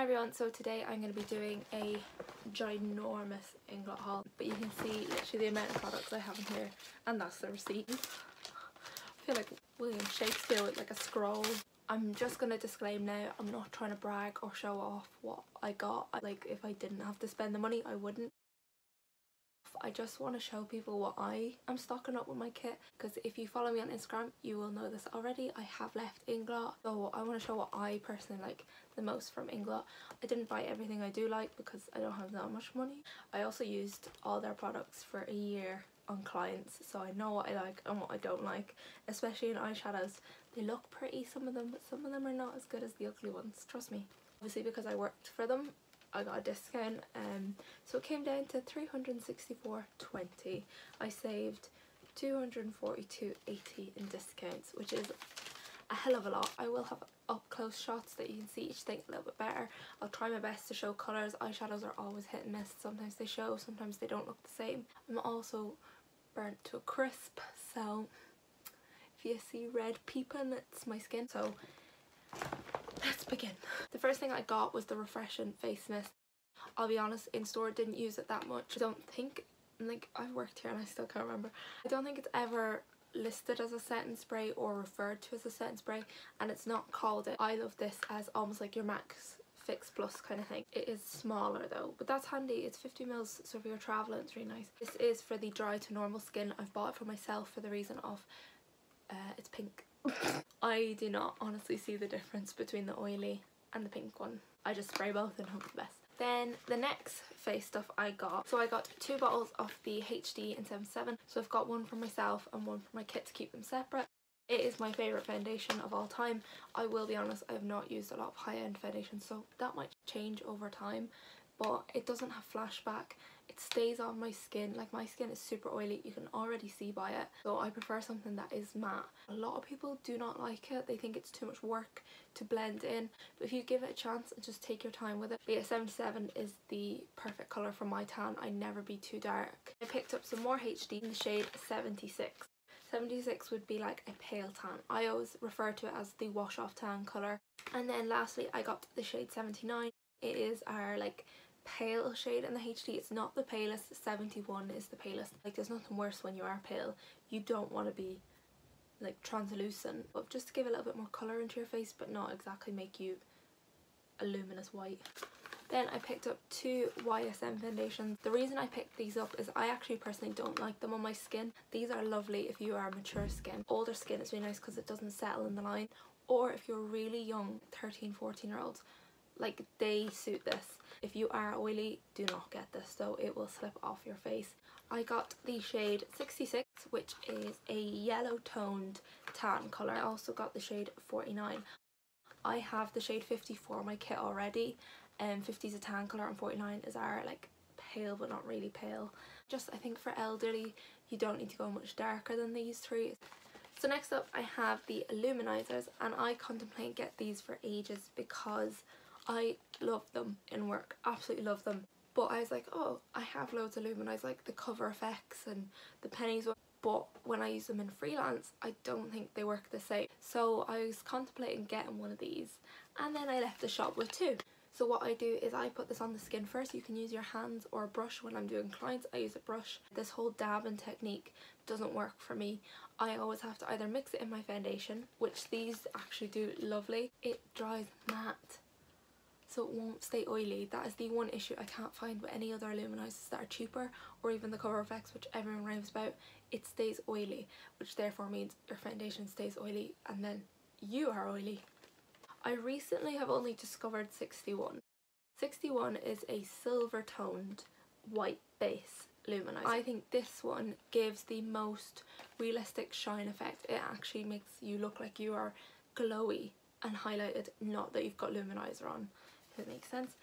Hi everyone, so today I'm going to be doing a ginormous Inglot haul, but you can see literally the amount of products I have in here, and that's the receipt. I feel like William Shakespeare with like a scroll. I'm just going to disclaim now, I'm not trying to brag or show off what I got. Like, if I didn't have to spend the money, I wouldn't. I just want to show people what I am stocking up with my kit, because if you follow me on Instagram you will know this already. I have left Inglot, so I want to show what I personally like the most from Inglot. I didn't buy everything I do like because I don't have that much money. I also used all their products for a year on clients, so I know what I like and what I don't like, especially in eyeshadows. They look pretty, some of them, but some of them are not as good as the ugly ones, trust me. Obviously because I worked for them I got a discount, so it came down to $364.20. I saved $242.80 in discounts, which is a hell of a lot. I will have up close shots that you can see each thing a little bit better. I'll try my best to show colours. Eyeshadows are always hit and miss. Sometimes they show, sometimes they don't look the same. I'm also burnt to a crisp, so if you see red peeping, it's my skin. So let's begin. The first thing I got was the Refreshing Face Mist. I'll be honest, in store didn't use it that much. I don't think, like, I've worked here and I still can't remember. I don't think it's ever listed as a setting spray or referred to as a setting spray, and it's not called it. I love this as almost like your Max Fix Plus kind of thing. It is smaller though, but that's handy. It's 50 mils, so if you're traveling it's really nice. This is for the dry to normal skin. I've bought it for myself for the reason of it's pink. I do not honestly see the difference between the oily and the pink one. I just spray both and hope for the best. Then the next face stuff I got, so I got 2 bottles of the HD in 77. So I've got one for myself and one for my kit to keep them separate. It is my favourite foundation of all time. I will be honest, I have not used a lot of high-end foundation, so that might change over time, but it doesn't have flashback. It stays on my skin. Like, my skin is super oily, you can already see by it, so I prefer something that is matte. A lot of people do not like it. They think it's too much work to blend in, but if you give it a chance and just take your time with it. But yeah, 77 is the perfect colour for my tan. I never be too dark. I picked up some more HD in the shade 76. 76 would be like a pale tan. I always refer to it as the wash off tan colour. And then lastly I got the shade 79. It is our like pale shade in the HD. It's not the palest. 71 is the palest. Like, there's nothing worse when you are pale. You don't want to be like translucent, but just to give a little bit more colour into your face, but not exactly make you a luminous white. Then I picked up 2 YSM foundations. The reason I picked these up is I actually personally don't like them on my skin. These are lovely if you are mature skin. Older skin is really nice because it doesn't settle in the line, or if you're really young, 13-14-year-olds, like, they suit this. If you are oily, do not get this though, it will slip off your face. I got the shade 66, which is a yellow toned tan colour. I also got the shade 49. I have the shade 50 for my kit already, and 50 is a tan colour and 49 is our like pale but not really pale. Just, I think for elderly you don't need to go much darker than these 3. So next up I have the Illuminators, and I contemplate get these for ages because I love them in work, absolutely love them. But I was like, oh, I have loads of Illuminators, like the Cover Effects and the Pennies one, but when I use them in freelance I don't think they work the same. So I was contemplating getting one of these, and then I left the shop with 2. So what I do is I put this on the skin first. You can use your hands or a brush. When I'm doing clients I use a brush. This whole dabbing technique doesn't work for me. I always have to either mix it in my foundation, which these actually do lovely. It dries matte, so it won't stay oily. That is the one issue I can't find with any other Illuminizers that are cheaper, or even the Cover Effects, which everyone raves about. It stays oily, which therefore means your foundation stays oily and then you are oily. I recently have only discovered 61. 61 is a silver toned white base luminizer. I think this one gives the most realistic shine effect. It actually makes you look like you are glowy and highlighted, not that you've got luminizer on, if it makes sense.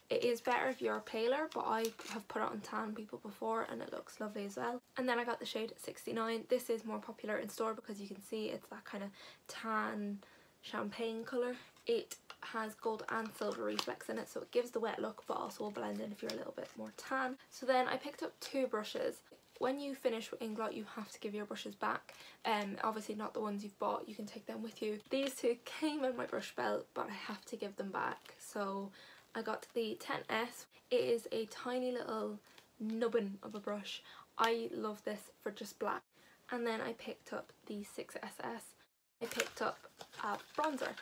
It is better if you're paler, but I have put it on tan people before and it looks lovely as well. And then I got the shade 69. This is more popular in store because you can see it's that kind of tan champagne colour. It has gold and silver reflex in it, so it gives the wet look but also will blend in if you're a little bit more tan. So then I picked up 2 brushes. When you finish with Inglot you have to give your brushes back. Obviously not the ones you've bought, you can take them with you. These 2 came in my brush belt but I have to give them back, so I got the 10S. It is a tiny little nubbin of a brush. I love this for just black. And then I picked up the 6SS. I picked up a bronzer.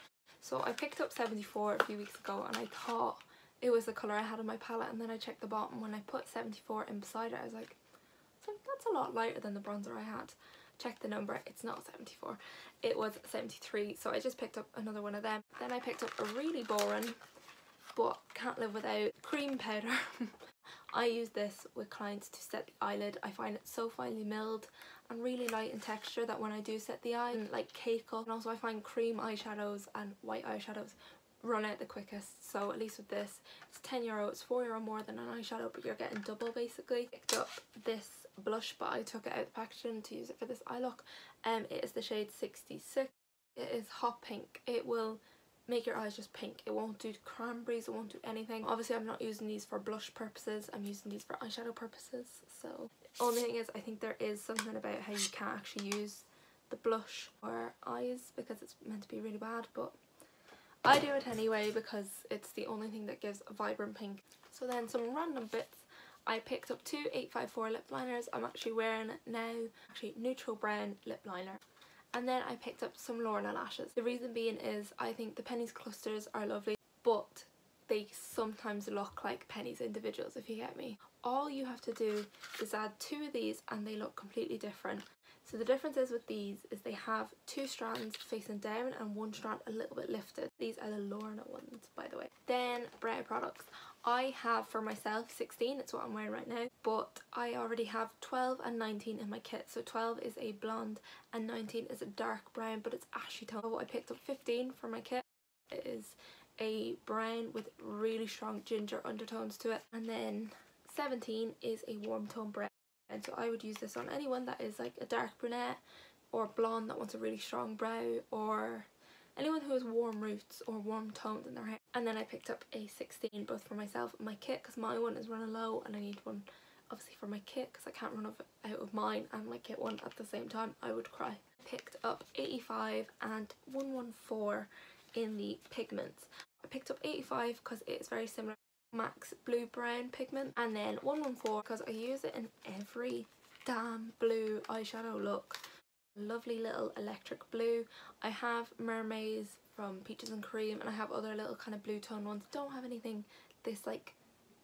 So I picked up 74 a few weeks ago and I thought it was the colour I had on my palette, and then I checked the bottom. When I put 74 in beside it, I was like, that's a lot lighter than the bronzer I had. Checked the number, it's not 74, it was 73, so I just picked up another one of them. Then I picked up a really boring, but can't live without, cream powder. I use this with clients to set the eyelid. I find it so finely milled and really light in texture that when I do set the eye, like cake up. And also I find cream eyeshadows and white eyeshadows run out the quickest, so at least with this, it's €10, it's €4 more than an eyeshadow, but you're getting double basically. Picked up this blush, but I took it out of the packaging to use it for this eye look. It is the shade 66. It is hot pink. It will make your eyes just pink. It won't do cranberries, it won't do anything. Obviously I'm not using these for blush purposes, I'm using these for eyeshadow purposes. So the only thing is, I think there is something about how you can't actually use the blush for eyes because it's meant to be really bad, but I do it anyway because it's the only thing that gives a vibrant pink. So then some random bits. I picked up two 854 lip liners. I'm actually wearing now neutral brown lip liner. And then I picked up some Lorna Lashes. The reason being is I think the pennies clusters are lovely, but they sometimes look like pennies individuals, if you get me. All you have to do is add two of these and they look completely different. So the difference is with these is they have two strands facing down and one strand a little bit lifted. These are the Lorna ones, by the way. Then brow products. I have for myself 16, it's what I'm wearing right now, but I already have 12 and 19 in my kit. So 12 is a blonde and 19 is a dark brown, but it's ashy tone. So I picked up 15 for my kit. It is a brown with really strong ginger undertones to it, and then 17 is a warm tone brown. And so I would use this on anyone that is like a dark brunette or blonde that wants a really strong brow, or anyone who has warm roots or warm tones in their hair. And then I picked up a 16 both for myself and my kit because my one is running low and I need one obviously for my kit because I can't run out of mine and my kit one at the same time. I would cry. I picked up 85 and 114 in the pigments. I picked up 85 because it's very similar Max blue brown pigment, and then 114 because I use it in every damn blue eyeshadow look. Lovely little electric blue. I have mermaids from Peaches and Cream and I have other little kind of blue tone ones. Don't have anything this like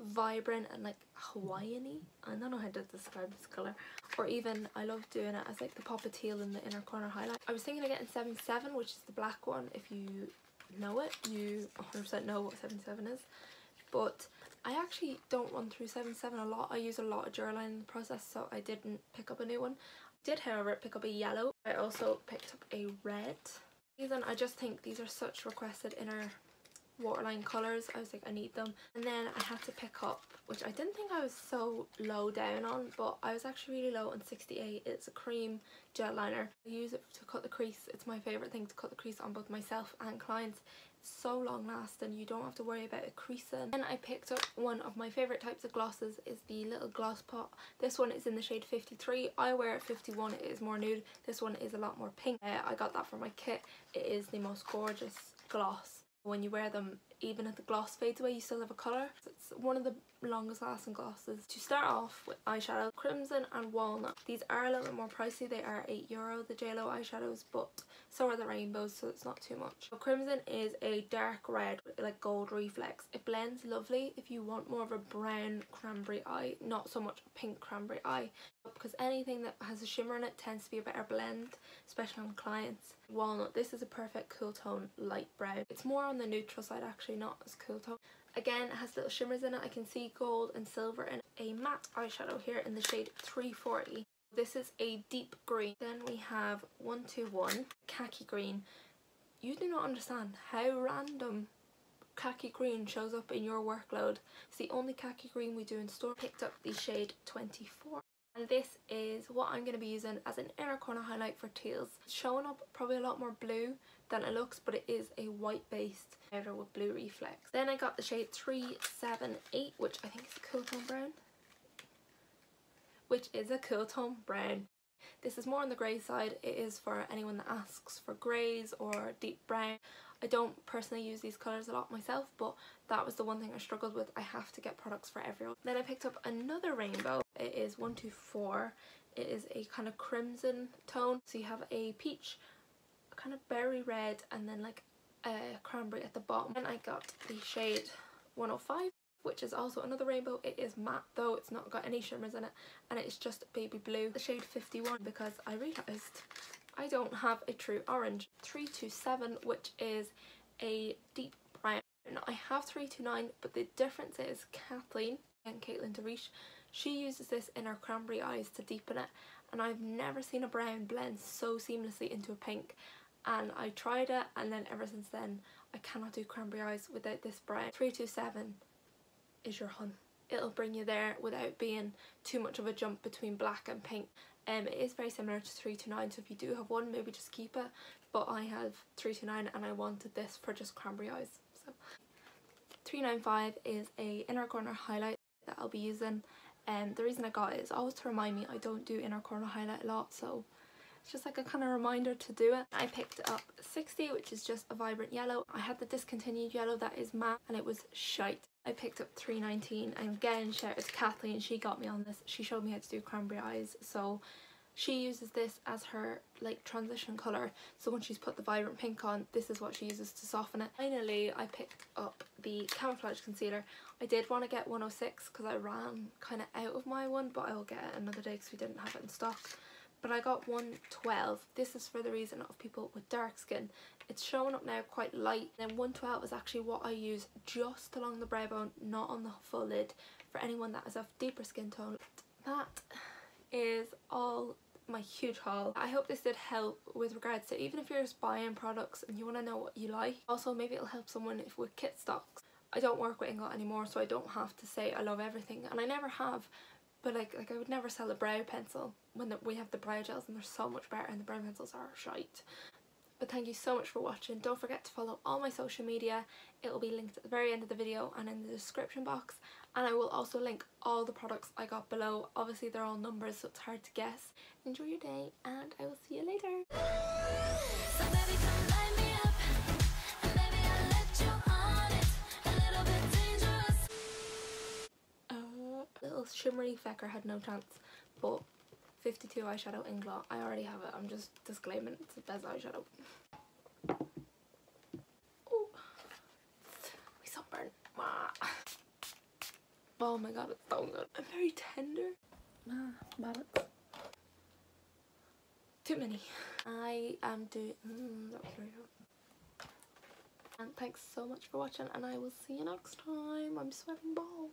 vibrant and like Hawaiian-y. I don't know how to describe this colour. Or even I love doing it as like the pop of teal in the inner corner highlight. I was thinking of getting 77, which is the black one. If you know it, you 100% know what 77 is. But I actually don't run through 77 a lot. I use a lot of Durline in the process, so I didn't pick up a new one. I did, however, pick up a yellow. I also picked up a red. I just think these are such requested inner waterline colours. I was like, I need them. And then I had to pick up, which I didn't think I was so low down on, but I was actually really low on 68. It's a cream gel liner. I use it to cut the crease. It's my favourite thing to cut the crease on both myself and clients. So long lasting, you don't have to worry about it creasing. Then I picked up one of my favourite types of glosses, is the little gloss pot. This one is in the shade 53. I wear it 51, it is more nude. This one is a lot more pink. I got that for my kit. It is the most gorgeous gloss. When you wear them, even if the gloss fades away, you still have a colour. It's one of the longest lasting glosses. To start off with eyeshadow, Crimson and Walnut. These are a little bit more pricey. They are €8, the JLo eyeshadows, but so are the rainbows, so it's not too much. So Crimson is a dark red with like gold reflex. It blends lovely if you want more of a brown cranberry eye, not so much a pink cranberry eye, because anything that has a shimmer in it tends to be a better blend, especially on clients. Walnut, this is a perfect cool tone light brown. It's more on the neutral side actually, not as cool tone. Again, it has little shimmers in it. I can see gold and silver in it. A matte eyeshadow here in the shade 340. This is a deep green. Then we have 121 khaki green. You do not understand how random khaki green shows up in your workload. It's the only khaki green we do in store. Picked up the shade 24. And this is what I'm going to be using as an inner corner highlight for teals. It's showing up probably a lot more blue than it looks, but it is a white based powder with blue reflex. Then I got the shade 378, which I think is a cool tone brown. This is more on the grey side. It is for anyone that asks for greys or deep brown. I don't personally use these colours a lot myself, but that was the one thing I struggled with. I have to get products for everyone. Then I picked up another rainbow. It is 124. It is a kind of crimson tone. So you have a peach, a kind of berry red, and then like a cranberry at the bottom. And I got the shade 105, which is also another rainbow. It is matte though, it's not got any shimmers in it, and it's just baby blue. The shade 51, because I realised I don't have a true orange. 327, which is a deep brown. I have 329, but the difference is Kathleen and Caitlin DeReach, she uses this in her cranberry eyes to deepen it, and I've never seen a brown blend so seamlessly into a pink. And I tried it, and then ever since then I cannot do cranberry eyes without this brown. 327 is your hun. It'll bring you there without being too much of a jump between black and pink. It is very similar to 329, so if you do have one, maybe just keep it, but I have 329 and I wanted this for just cranberry eyes. So 395 is a inner corner highlight that I'll be using. The reason I got it is always to remind me I don't do inner corner highlight a lot, so it's just like a kind of reminder to do it. I picked up 60, which is just a vibrant yellow. I had the discontinued yellow that is matte, and it was shite. I picked up 319, and again shout out to Kathleen, she got me on this. She showed me how to do cranberry eyes, so she uses this as her like transition colour, so when she's put the vibrant pink on, this is what she uses to soften it. Finally, I picked up the camouflage concealer. I did want to get 106 because I ran kind of out of my one, but I will get it another day because we didn't have it in stock. But I got 112. This is for the reason of people with dark skin. It's showing up now quite light. Then 112 is actually what I use just along the brow bone, not on the full lid, for anyone that is of deeper skin tone. That is all my huge haul. I hope this did help with regards to even if you're just buying products and you want to know what you like. Also, maybe it'll help someone if with kit stocks. I don't work with INGLOT anymore, so I don't have to say I love everything, and I never have. But like I would never sell a brow pencil when we have the brow gels, and they're so much better, and the brow pencils are shite. But thank you so much for watching. Don't forget to follow all my social media. It will be linked at the very end of the video and in the description box. And I will also link all the products I got below. Obviously they're all numbers, so it's hard to guess. Enjoy your day, and I will see you later. So baby, come light me up, and baby, I'll let you on it. A little bit dangerous. Little shimmery fecker had no chance, but 52 eyeshadow INGLOT. I already have it. I'm just disclaiming it's the best eyeshadow. Oh, my sunburn. Oh my god, it's so good. I'm very tender. Balance. Too many. I am doing. That was very good. And thanks so much for watching, and I will see you next time. I'm sweating balls.